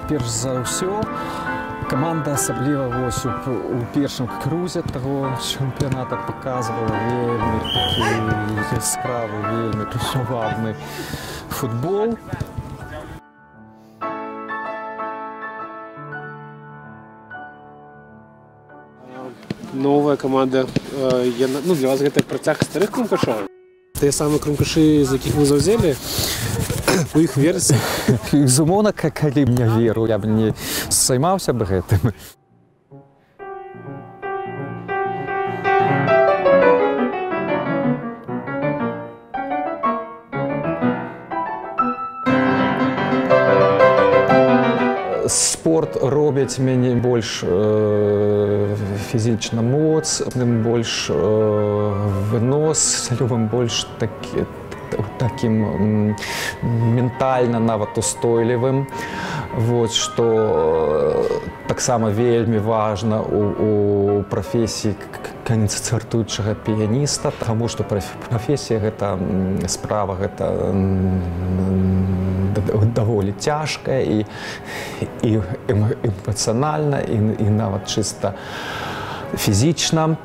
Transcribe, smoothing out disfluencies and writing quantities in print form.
Перш за ўсё, каманда асабліва вось у першым крузе таго чэмпіяната паказвала вельмі такі яскравы, вельмі пашавабны футбол. Новая команда, для вас гэта працяг старых крумкашоў? Тыя самыя крумкашы, з якіх вы заўзелі? У іх версіі? Безумоўна, калі б не веру, я б не займаўся б гэтым. Спорт робіць мяне больш фізічна моцным, больш вынослівым, больш таким ментальна нават устойлівым. Вот, што таксама вельмі важна у прафесіі канцэртуючага піяніста, таму што прафесія гэта справа, гэта даволі цяжкая і эмацыянальна, і нават чыста фізічна.